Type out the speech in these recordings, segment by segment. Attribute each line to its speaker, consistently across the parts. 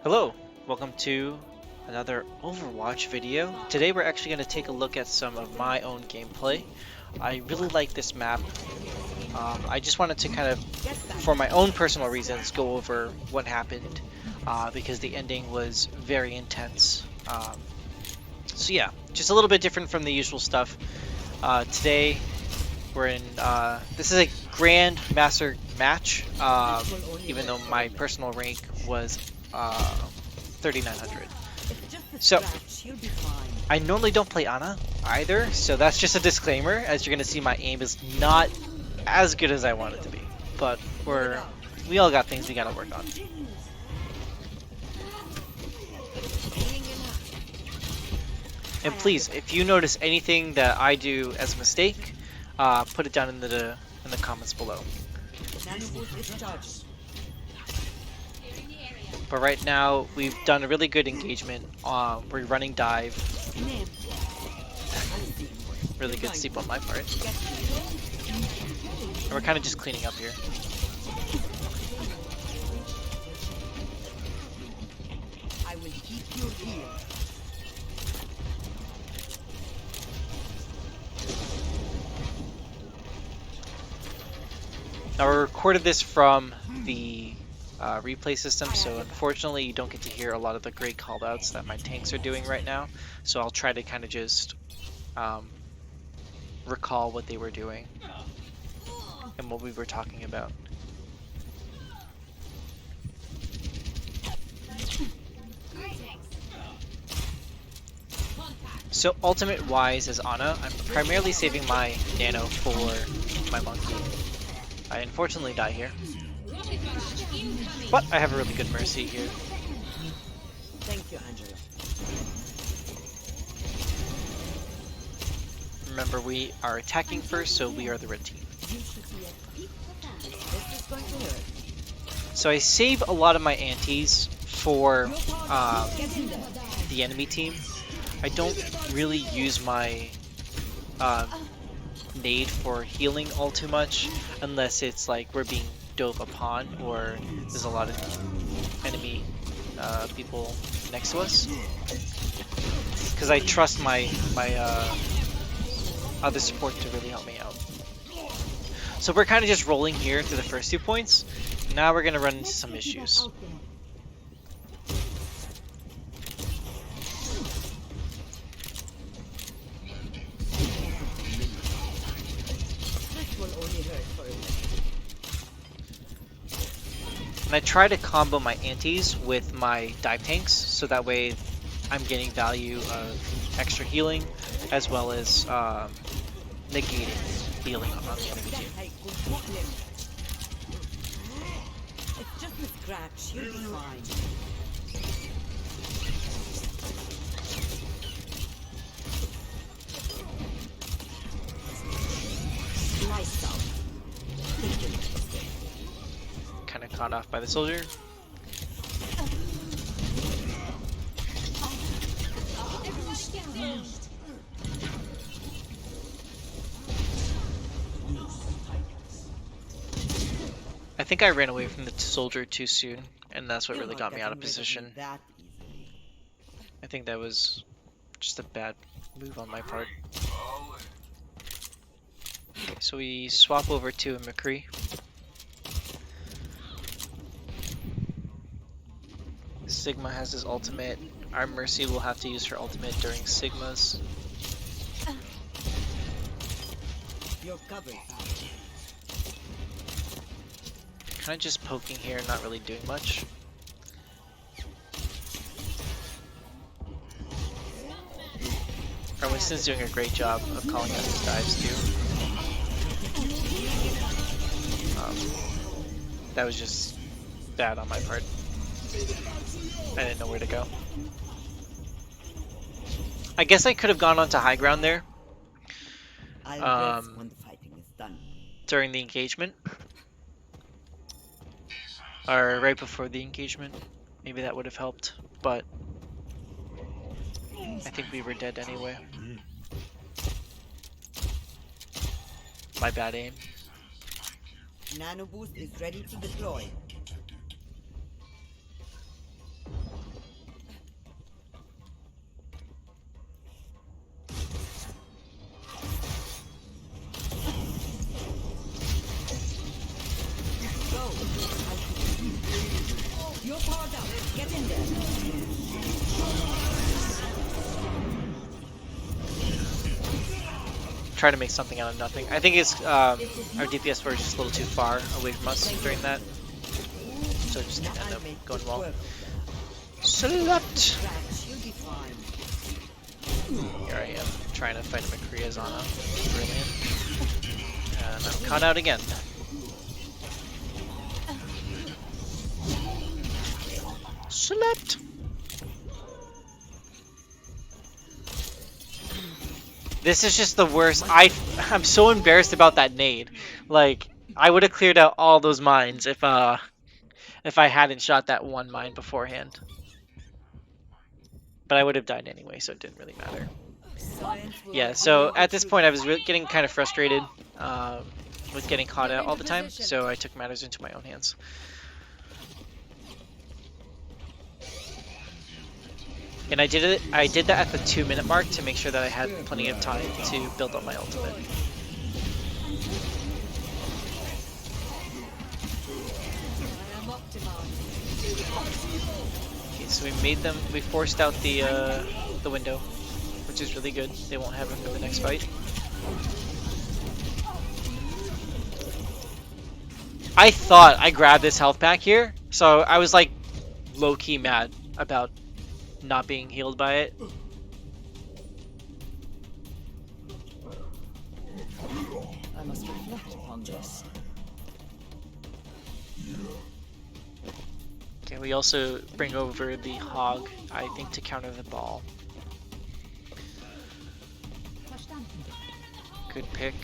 Speaker 1: Hello, welcome to another Overwatch video. Today we're actually going to take a look at some of my own gameplay. I really like this map. I just wanted to kind of, for my own personal reasons, go over what happened because the ending was very intense. So yeah, just a little bit different from the usual stuff. Today we're in, this is a GrandMaster match, even though my personal rank was 3900. So, I normally don't play Ana either, so that's just a disclaimer. As you're going to see, my aim is not as good as I want it to be. But we all got things we got to work on. And please, if you notice anything that I do as a mistake, put it down in the comments below. But right now, we've done a really good engagement. We're running dive. Really good sleep on my part. And we're kind of just cleaning up here.
Speaker 2: I will keep you here.
Speaker 1: Now, I recorded this from the replay system, so unfortunately you don't get to hear a lot of the great callouts that my tanks are doing right now. So I'll try to kind of just recall what they were doing and what we were talking about. So ultimate wise as Ana, I'm primarily saving my nano for my monkey. I unfortunately die here. But I have a really good mercy here.
Speaker 2: Thank you, Angela.
Speaker 1: Remember, we are attacking first, so we are the red team.
Speaker 2: This is going to hurt.
Speaker 1: So I save a lot of my antis for the enemy team. I don't really use my nade for healing all too much, unless it's like we're being dove upon or there's a lot of enemy people next to us. Because I trust my other support to really help me out. So we're kind of just rolling here through the first 2 points. Now we're going to run into some issues.
Speaker 2: This will only hurt for a minute.
Speaker 1: And I try to combo my antis with my dive tanks, so that way I'm getting value of extra healing, as well as negating healing on the enemy team.
Speaker 2: It's just a scratch. You'll be fine. Slice up.
Speaker 1: Kind of caught off by the soldier. I think I ran away from the soldier too soon, and that's what really got me out of position.
Speaker 2: That easily.
Speaker 1: I think that was just a bad move on my part. Okay, so we swap over to a McCree. Sigma has his ultimate. Our Mercy will have to use her ultimate during Sigma's.
Speaker 2: You're covered.
Speaker 1: Kind of just poking here, not really doing much. Our Winston's doing a great job of calling out his dives too. That was just bad on my part. I didn't know where to go. I guess I could have gone onto high ground there
Speaker 2: I'll rest when the fighting is done.
Speaker 1: during the engagement. Or right before the engagement. Maybe that would have helped, but I think we were dead anyway. My bad aim.
Speaker 2: Nano boost is ready to deploy.
Speaker 1: try to make something out of nothing. I think it's our DPS were just a little too far away from us during that, so it just didn't end up going well. Select. Here I am trying to fight a McCree Zana. Brilliant. And I'm caught out again. Select. This is just the worst. I'm so embarrassed about that nade. Like, I would have cleared out all those mines if I hadn't shot that one mine beforehand. But I would have died anyway, so it didn't really matter. Yeah, so at this point I was really getting kind of frustrated with getting caught out all the time, so I took matters into my own hands. And I did that at the 2-minute mark to make sure that I had plenty of time to build up my ultimate. Okay, so we forced out the window, which is really good. They won't have him for the next fight. I thought I grabbed this health pack here, so I was like low-key mad about not being healed by it.
Speaker 2: I must reflect upon this.
Speaker 1: Okay, we also bring over the hog, I think, to counter the ball. Good pick.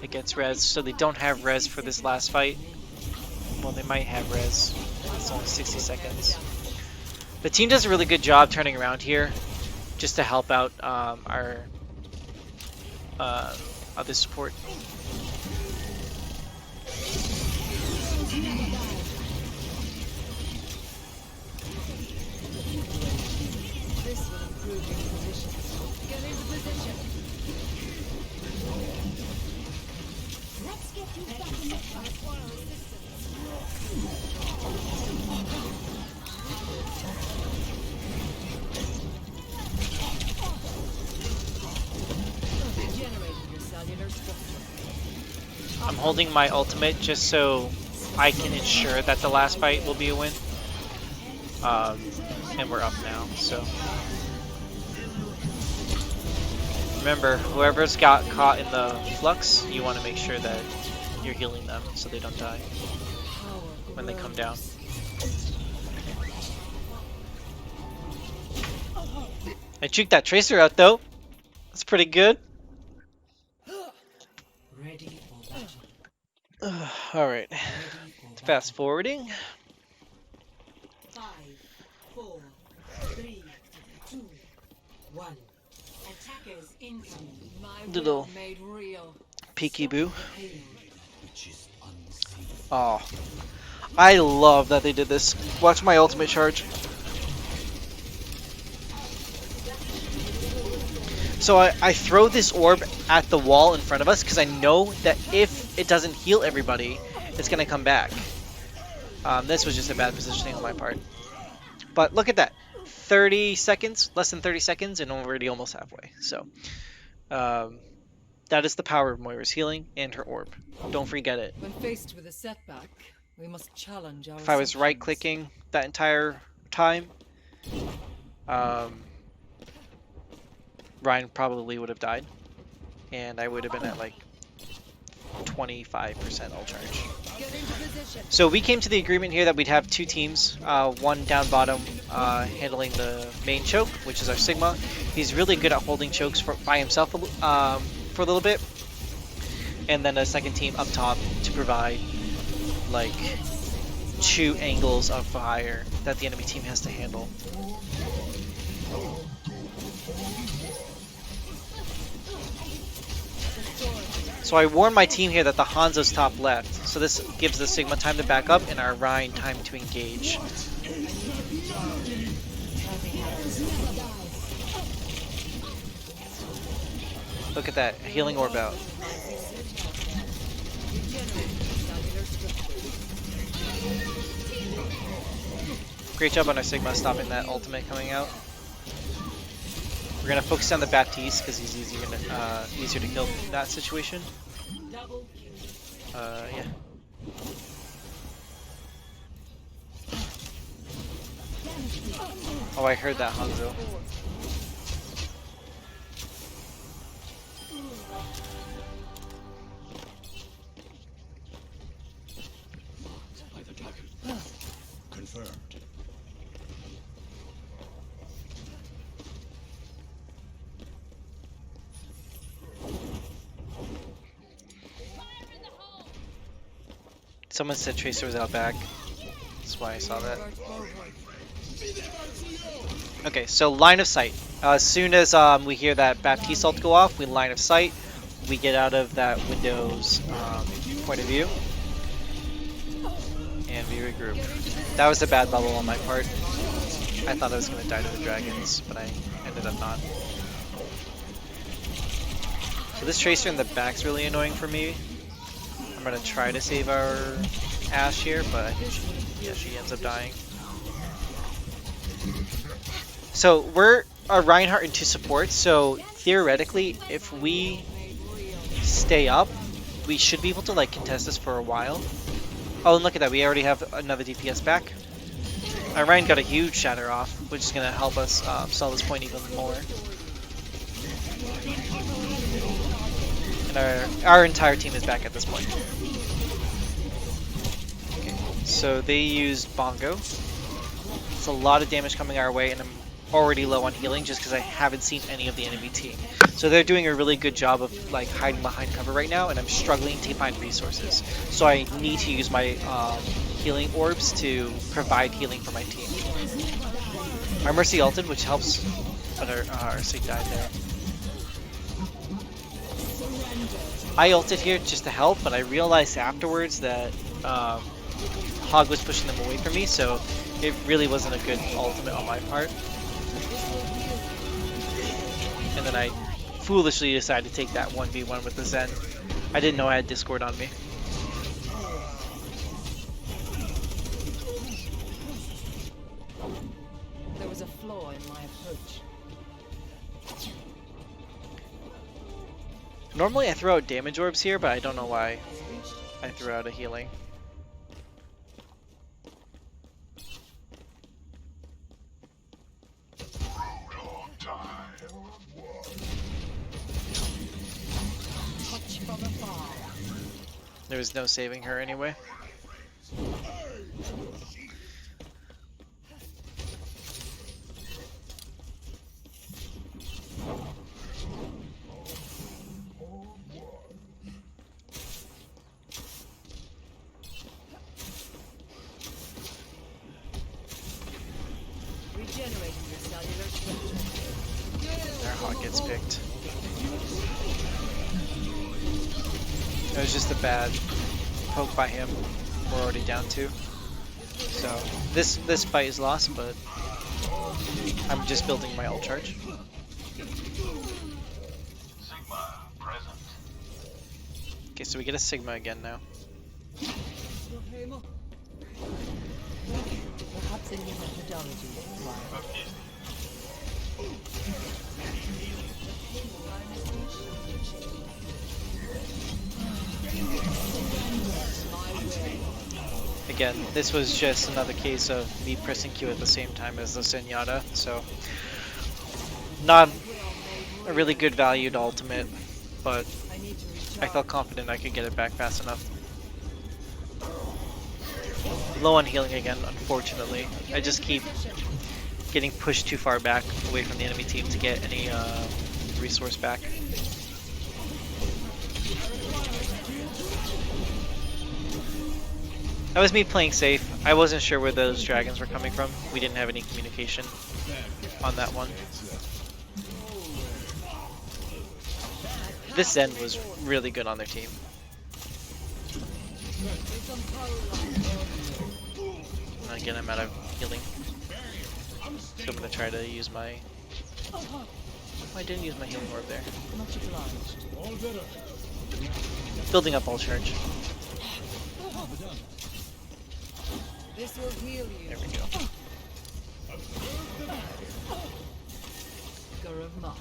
Speaker 1: It gets res, so they don't have res for this last fight. Well, they might have res. It's only 60 seconds. The team does a really good job turning around here, just to help out our other support.
Speaker 2: This will improve your position. Get into position. Let's get you back in the fight.
Speaker 1: I'm holding my ultimate just so I can ensure that the last fight will be a win. And we're up now, so. Remember, whoever's got caught in the flux, you want to make sure that you're healing them so they don't die when they come down. I juked that tracer out though. That's pretty good. Alright. Fast forwarding.
Speaker 2: 5, 4, 3, 2, 1. Attackers incoming. My
Speaker 1: Little
Speaker 2: will made real.
Speaker 1: peekaboo. Oh, I love that they did this. Watch my ultimate charge. So I throw this orb at the wall in front of us because I know that if it doesn't heal everybody, it's going to come back. This was just a bad positioning on my part. But look at that. 30 seconds, less than 30 seconds, and already almost halfway. So that is the power of Moira's healing and her orb. Don't forget it.
Speaker 2: When faced with a setback, we must challenge our
Speaker 1: If I was right-clicking that entire time, Ryan probably would have died, and I would have been at like 25% all charge. So we came to the agreement here that we'd have two teams, one down bottom handling the main choke, which is our Sigma. He's really good at holding chokes by himself for a little bit, and then a second team up top to provide like 2 angles of fire that the enemy team has to handle. So I warned my team here that the Hanzo's top left, so this gives the Sigma time to back up and our Rhine time to engage. Look at that, healing orb out. Great job on our Sigma stopping that ultimate coming out. We're gonna focus on the Baptiste because he's easier to kill in that situation. Yeah. Oh, I heard that, Hanzo.
Speaker 3: Confirmed.
Speaker 1: Someone said Tracer was out back. That's why I saw that. Okay, so line of sight. As soon as we hear that Baptiste ult go off, we line of sight. We get out of that window's point of view. And we regroup. That was a bad bubble on my part. I thought I was going to die to the dragons, but I ended up not. So this Tracer in the back's really annoying for me. I'm going to try to save our Ashe here, but I think she ends up dying. So we're a Reinhardt and 2 supports, so theoretically, if we stay up, we should be able to like contest this for a while. Oh, and look at that, we already have another DPS back. Our Ryan got a huge shatter off, which is going to help us sell this point even more. And our entire team is back at this point. Okay, so they used Bongo. It's a lot of damage coming our way, and I'm already low on healing just because I haven't seen any of the enemy team. So they're doing a really good job of like hiding behind cover right now, and I'm struggling to find resources. So I need to use my healing orbs to provide healing for my team. Our Mercy ulted, which helps, but our Sig died there. I ulted here just to help, but I realized afterwards that Hog was pushing them away from me, so it really wasn't a good ultimate on my part. And then I foolishly decided to take that 1v1 with the Zen. I didn't know I had Discord on me.
Speaker 2: There was a flaw in my approach.
Speaker 1: Normally I throw out damage orbs here, but I don't know why I threw out a healing. There was no saving her anyway.
Speaker 2: Regenerating your cellular structure.
Speaker 1: Their Hawk gets picked. It was just a bad poke by him. We're already down 2. So this fight is lost, but I'm just building my ult charge. Okay, so we get a Sigma again now.
Speaker 2: Perhaps a new methodology is required.
Speaker 1: Again, this was just another case of me pressing Q at the same time as the Zenyatta, so not a really good valued ultimate, but I felt confident I could get it back fast enough. Low on healing again, unfortunately. I just keep getting pushed too far back away from the enemy team to get any resource back. That was me playing safe. I wasn't sure where those dragons were coming from. We didn't have any communication on that one. This Zen was really good on their team. Again, I'm out of healing. So I'm going to try to use my... Oh, I didn't use my healing orb there.
Speaker 2: Much obliged.
Speaker 1: Building up all charge.
Speaker 2: This will heal you.
Speaker 1: There we go.
Speaker 2: maker of mine.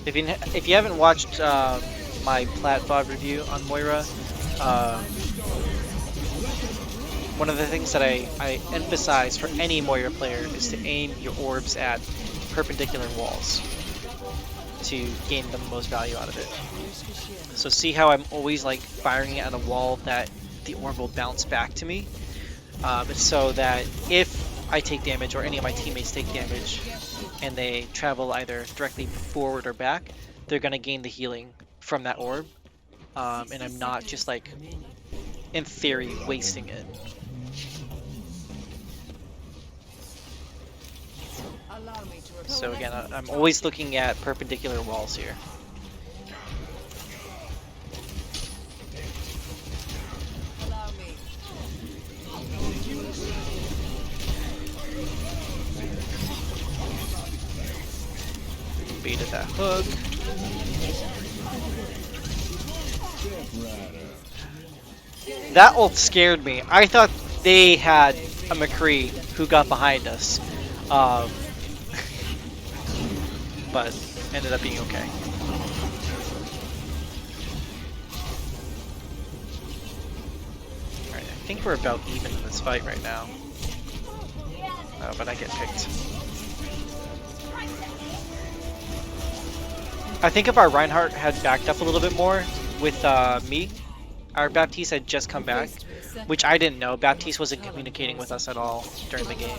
Speaker 1: If you haven't watched my Platbot review on Moira, one of the things that I emphasize for any Moira player is to aim your orbs at perpendicular walls to gain the most value out of it. So see how I'm always like firing it at a wall that the orb will bounce back to me? It's so that if I take damage or any of my teammates take damage and they travel either directly forward or back, they're going to gain the healing from that orb. And I'm not just like, in theory, wasting it.
Speaker 2: Allow me to
Speaker 1: So again, I'm always looking at perpendicular walls here.
Speaker 2: allow me.
Speaker 1: Baited that hook. That ult scared me. I thought they had a McCree who got behind us. But ended up being okay. Alright, I think we're about even in this fight right now. But I get picked. I think if our Reinhardt had backed up a little bit more with me, our Baptiste had just come back, which I didn't know. Baptiste wasn't communicating with us at all during the game.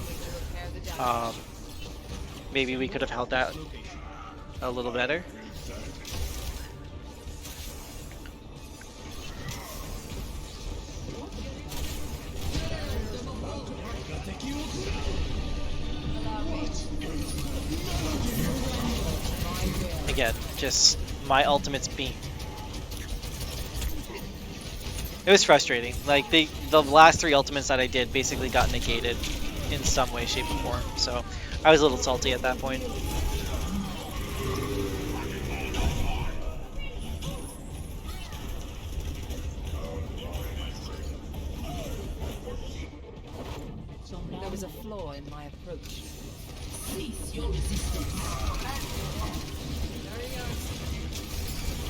Speaker 1: Maybe we could have held that a little better. Again, just my ultimate's beam. It was frustrating. Like the last 3 ultimates that I did basically got negated in some way, shape, or form. So I was a little salty at that point.
Speaker 2: There was a flaw in my approach.
Speaker 4: Cease your resistance.
Speaker 2: There he goes.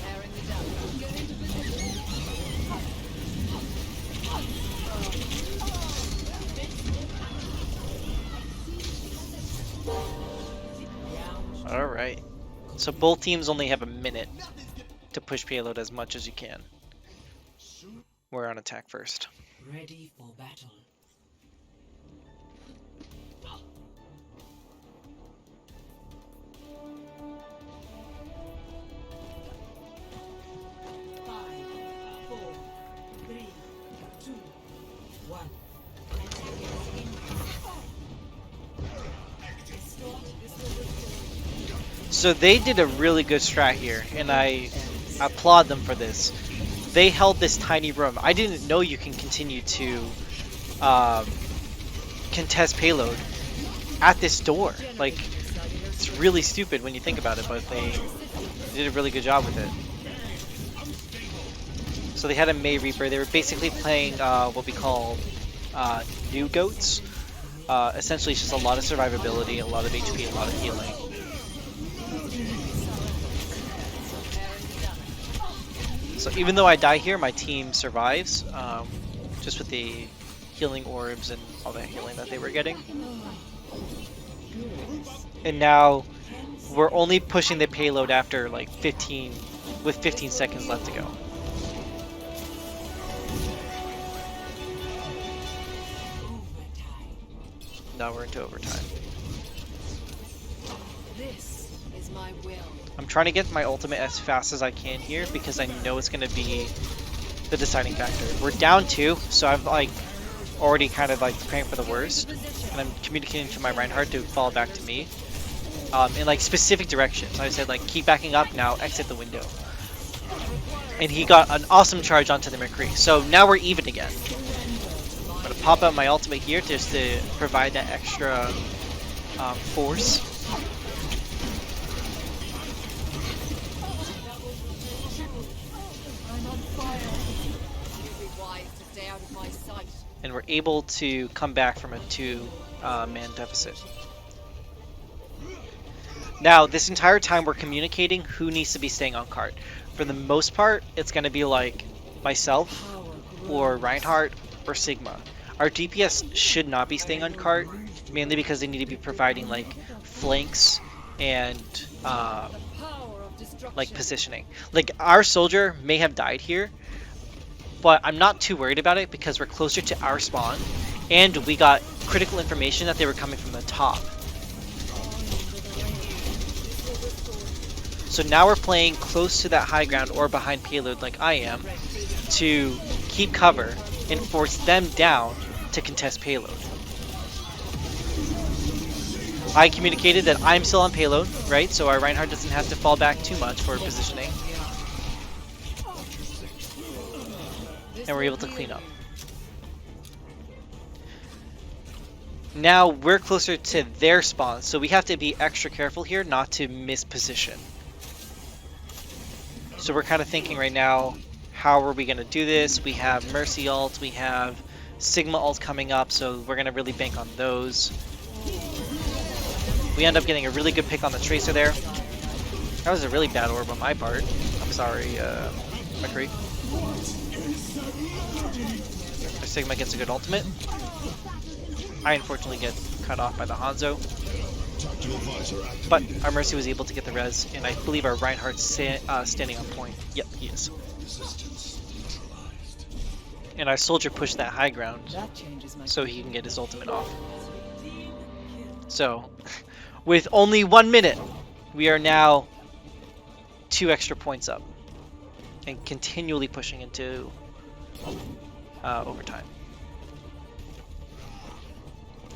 Speaker 2: Tearing me down. Get into position.
Speaker 1: Alright. So both teams only have a minute to push payload as much as you can. We're on attack first.
Speaker 4: Ready for battle.
Speaker 1: So they did a really good strat here, and I applaud them for this. They held this tiny room. I didn't know you can continue to contest payload at this door. Like, it's really stupid when you think about it, but they did a really good job with it. So they had a May Reaper. They were basically playing what we call new goats. Essentially, it's just a lot of survivability, a lot of HP, a lot of healing. So even though I die here, my team survives, just with the healing orbs and all the healing that they were getting. And now we're only pushing the payload after like 15 seconds left to go. Now we're into overtime.
Speaker 2: This is my will.
Speaker 1: I'm trying to get my ultimate as fast as I can here because I know it's going to be the deciding factor. We're down 2, so I'm like already kind of like preparing for the worst, and I'm communicating to my Reinhardt to fall back to me in like specific directions. I said like keep backing up now, exit the window, and he got an awesome charge onto the McCree. So now we're even again. I'm gonna pop out my ultimate here just to provide that extra force. And we're able to come back from a 2-man deficit. Now, this entire time we're communicating who needs to be staying on cart. For the most part, it's going to be like myself or Reinhardt or Sigma. Our DPS should not be staying on cart, mainly because they need to be providing like flanks and
Speaker 2: Power of destruction.
Speaker 1: like positioning. Like our soldier may have died here, but I'm not too worried about it because we're closer to our spawn, and we got critical information that they were coming from the top. So now we're playing close to that high ground or behind payload like I am to keep cover and force them down to contest payload. I communicated that I'm still on payload, right? So our Reinhardt doesn't have to fall back too much for positioning. And we're able to clean up. Now we're closer to their spawn, so we have to be extra careful here not to miss position. So we're kind of thinking right now, how are we going to do this? We have Mercy ult, we have Sigma ult coming up, so we're going to really bank on those. We end up getting a really good pick on the Tracer there. That was a really bad orb on my part. I'm sorry, McCree. Our Sigma gets a good ultimate. I unfortunately get cut off by the Hanzo. But our Mercy was able to get the res, and I believe our Reinhardt's standing on point. Yep, he is. And our soldier pushed that high ground
Speaker 2: That changes my
Speaker 1: so he can get his ultimate off. So, with only 1 minute, we are now 2 extra points up and continually pushing into overtime.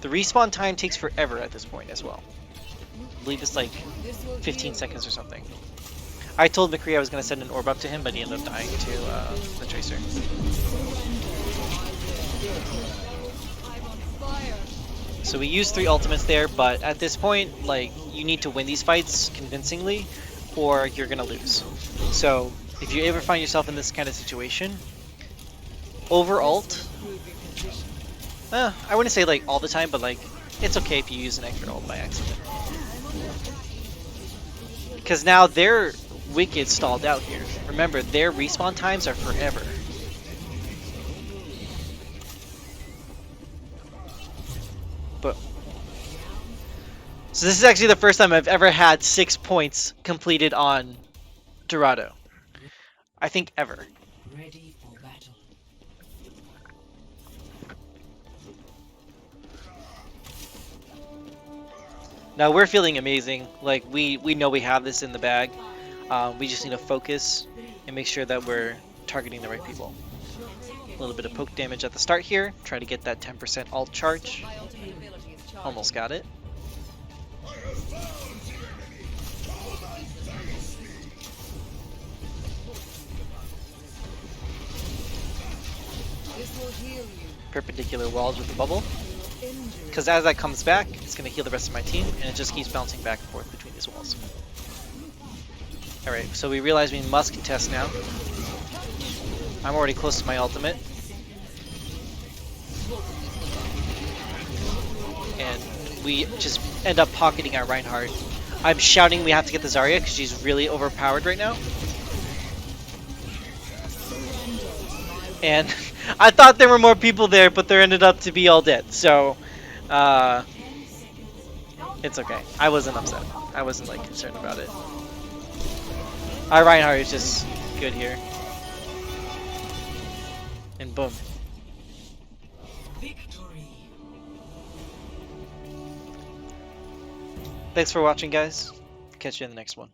Speaker 1: The respawn time takes forever at this point as well. I believe it's like 15 seconds or something. I told McCree I was going to send an orb up to him, but he ended up dying to the Tracer.
Speaker 2: I'm on fire.
Speaker 1: So we used 3 ultimates there, but at this point, like, you need to win these fights convincingly, or you're going to lose. So if you ever find yourself in this kind of situation, over ult, I wouldn't say like all the time, but like it's okay if you use an extra ult by accident. Because now they're wicked stalled out here. Remember, their respawn times are forever. But so this is actually the first time I've ever had 6 points completed on Dorado. I think ever.
Speaker 4: Ready for battle.
Speaker 1: Now we're feeling amazing. Like we know we have this in the bag. We just need to focus and make sure that we're targeting the right people. A little bit of poke damage at the start here. Try to get that 10% ult charge.
Speaker 2: My ultimate ability is charged.
Speaker 1: Almost got it.
Speaker 2: This will heal you.
Speaker 1: Perpendicular walls with the bubble.
Speaker 2: Injury.
Speaker 1: Because as that comes back, it's going to heal the rest of my team, and it just keeps bouncing back and forth between these walls. Alright, so we realize we must contest now. I'm already close to my ultimate. And we just end up pocketing our Reinhardt. I'm shouting we have to get the Zarya because she's really overpowered right now. And I thought there were more people there, but there ended up to be all dead. So, it's okay. I wasn't upset. I wasn't like concerned about it. Our Reinhardt is just good here. And boom.
Speaker 4: Victory.
Speaker 1: Thanks for watching, guys. Catch you in the next one.